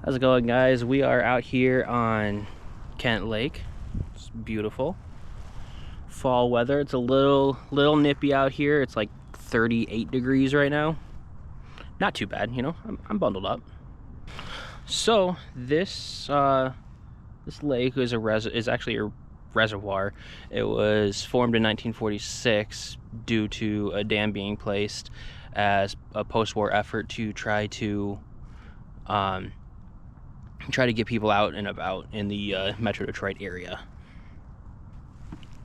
How's it going, guys? We are out here on Kent Lake. It's beautiful. Fall weather. It's a little nippy out here. It's like 38 degrees right now. Not too bad, you know. I'm bundled up. So this lake is actually a reservoir. It was formed in 1946 due to a dam being placed as a post-war effort to try to get people out and about in the Metro Detroit area.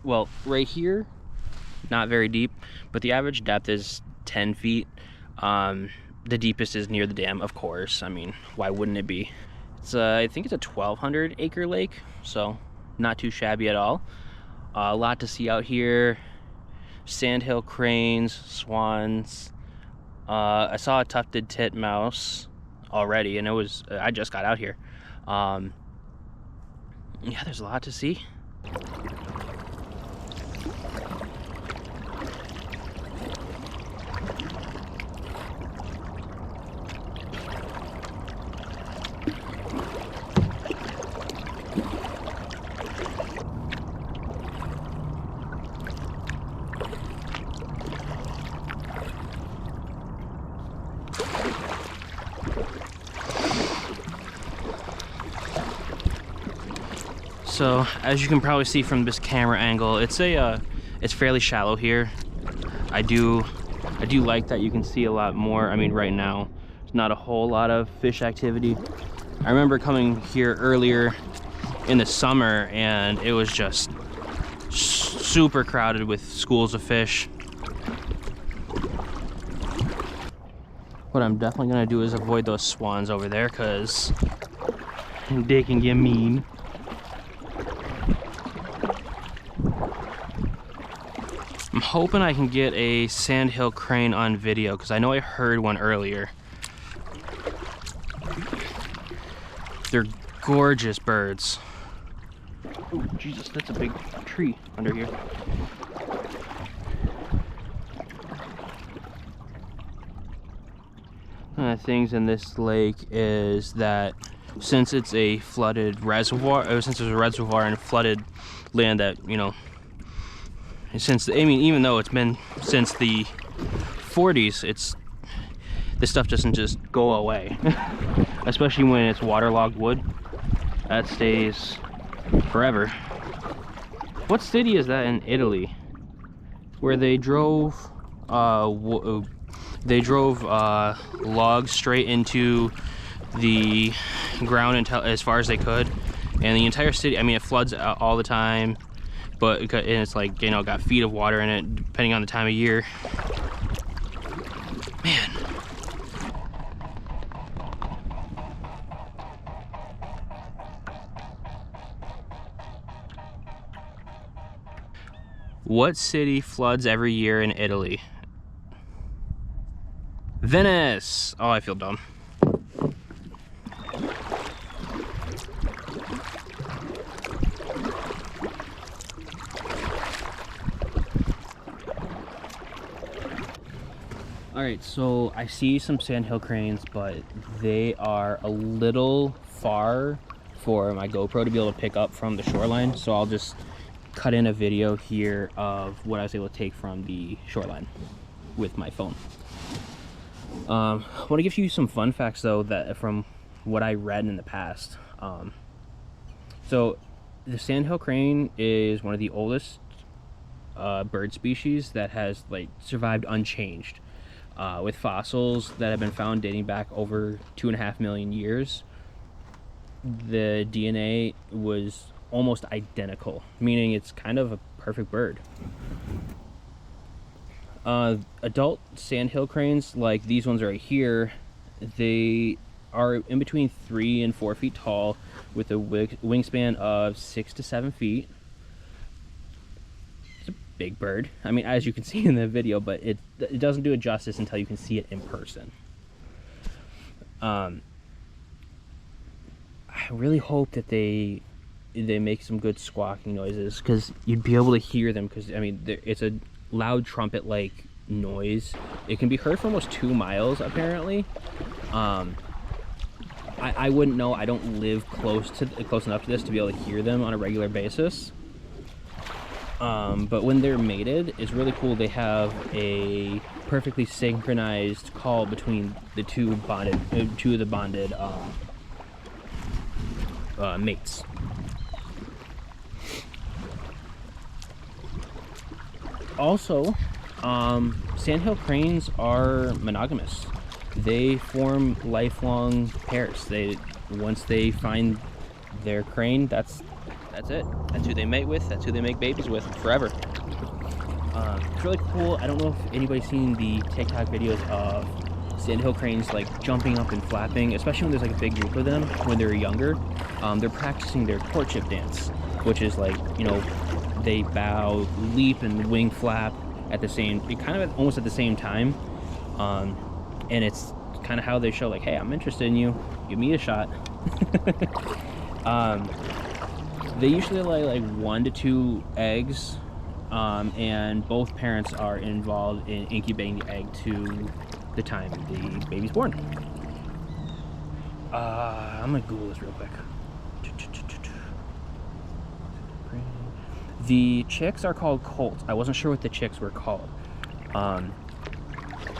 Well, right here, not very deep, but the average depth is 10 feet. The deepest is near the dam, of course. I mean, why wouldn't it be? It's I think it's a 1,200 acre lake, so not too shabby at all. A lot to see out here. Sandhill cranes, swans. I saw a tufted titmouse already, and I just got out here. Yeah, there's a lot to see. So, as you can probably see from this camera angle, it's fairly shallow here. I do like that you can see a lot more. I mean, right now, there's not a whole lot of fish activity. I remember coming here earlier in the summer, and it was just super crowded with schools of fish. What I'm definitely gonna do is avoid those swans over there, because they can get mean. I'm hoping I can get a Sandhill crane on video, because I know I heard one earlier. They're gorgeous birds. Oh, Jesus, that's a big tree under here. One of the things in this lake is that since it's a flooded reservoir, since there's a reservoir and flooded land that, you know, even though it's been since the 40s, this stuff doesn't just go away. Especially when it's waterlogged wood. That stays forever. What city is that in Italy? Where they drove logs straight into the ground as far as they could, and the entire city, I mean, it floods all the time. But it's like, you know, got feet of water in it, depending on the time of year. Man. What city floods every year in Italy? Venice! Oh, I feel dumb. Alright, so I see some sandhill cranes, but they are a little far for my GoPro to be able to pick up from the shoreline, so I'll just cut in a video here of what I was able to take from the shoreline with my phone. I want to give you some fun facts, though, that from what I read in the past. So the sandhill crane is one of the oldest bird species that has survived unchanged. With fossils that have been found dating back over 2.5 million years, the DNA was almost identical, meaning it's kind of a perfect bird. Adult sandhill cranes, like these ones right here, they are in between 3 and 4 feet tall, with a wingspan of 6 to 7 feet. Big bird. I mean, as you can see in the video, but it doesn't do it justice until you can see it in person. I really hope that they make some good squawking noises, because you'd be able to hear them, because I mean, it's a loud trumpet like noise. It can be heard for almost 2 miles apparently. I wouldn't know. I don't live close enough to this to be able to hear them on a regular basis. But when they're mated, it's really cool. They have a perfectly synchronized call between the two of the bonded mates. Also, Sandhill cranes are monogamous. They form lifelong pairs. Once they find their crane, that's it. That's who they mate with. That's who they make babies with forever. It's really cool. I don't know if anybody's seen the TikTok videos of Sandhill cranes like jumping up and flapping, especially when there's like a big group of them when they're younger. They're practicing their courtship dance, which is like, you know, they bow, leap, and wing flap at the same, kind of almost at the same time. And it's kind of how they show like, hey, I'm interested in you, give me a shot. They usually lay like 1 to 2 eggs, and both parents are involved in incubating the egg to the time the baby's born. I'm gonna Google this real quick. The chicks are called colts. I wasn't sure what the chicks were called.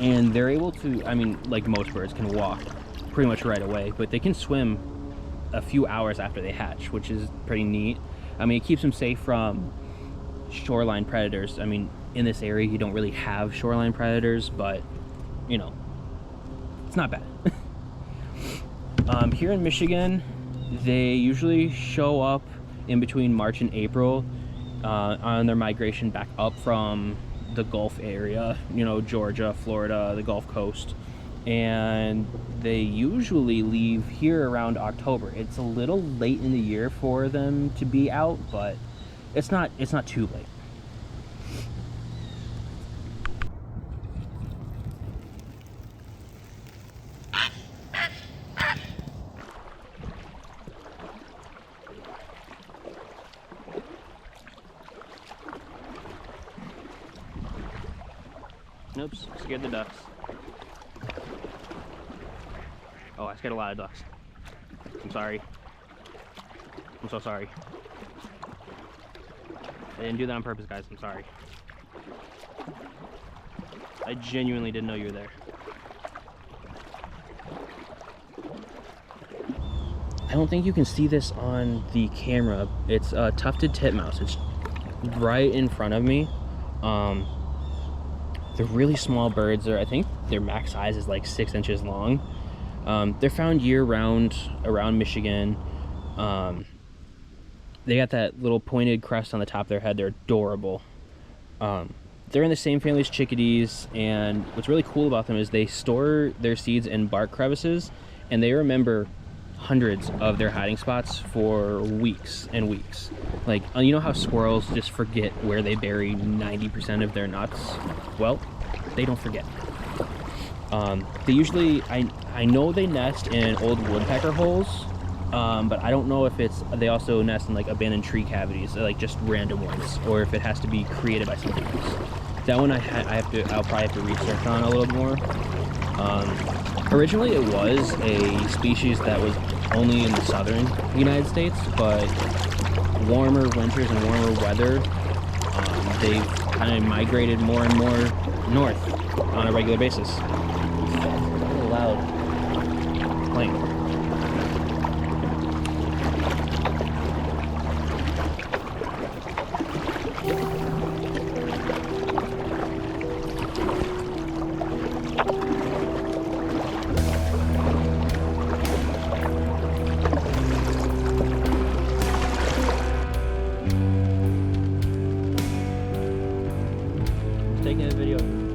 And they're able to, I mean, like most birds, can walk pretty much right away, but they can swim a few hours after they hatch, which is pretty neat. I mean, it keeps them safe from shoreline predators. I mean, in this area, you don't really have shoreline predators, but, you know, it's not bad. Here in Michigan, they usually show up in between March and April on their migration back up from the Gulf area, you know, Georgia, Florida, the Gulf Coast, and they usually leave here around October. It's a little late in the year for them to be out, but it's not too late. Oops, scared the ducks. Oh, I scared a lot of ducks. I'm sorry. I'm so sorry. I didn't do that on purpose, guys. I'm sorry. I genuinely didn't know you were there. I don't think you can see this on the camera. It's a tufted titmouse. It's right in front of me. They're really small birds. I think their max size is like 6 inches long. They're found year-round around Michigan. They got that little pointed crest on the top of their head. They're adorable. They're in the same family as chickadees, and what's really cool about them is they store their seeds in bark crevices, and they remember hundreds of their hiding spots for weeks and weeks. Like, you know how squirrels just forget where they bury 90% of their nuts? Well, they don't forget. They usually, I know they nest in old woodpecker holes, but I don't know if they also nest in like abandoned tree cavities, like just random ones, or if it has to be created by something else. That one I'll probably have to research on a little more. Originally it was a species that was only in the southern United States, but warmer winters and warmer weather, they've kind of migrated more and more north on a regular basis. It's a little loud plane. Taking a video.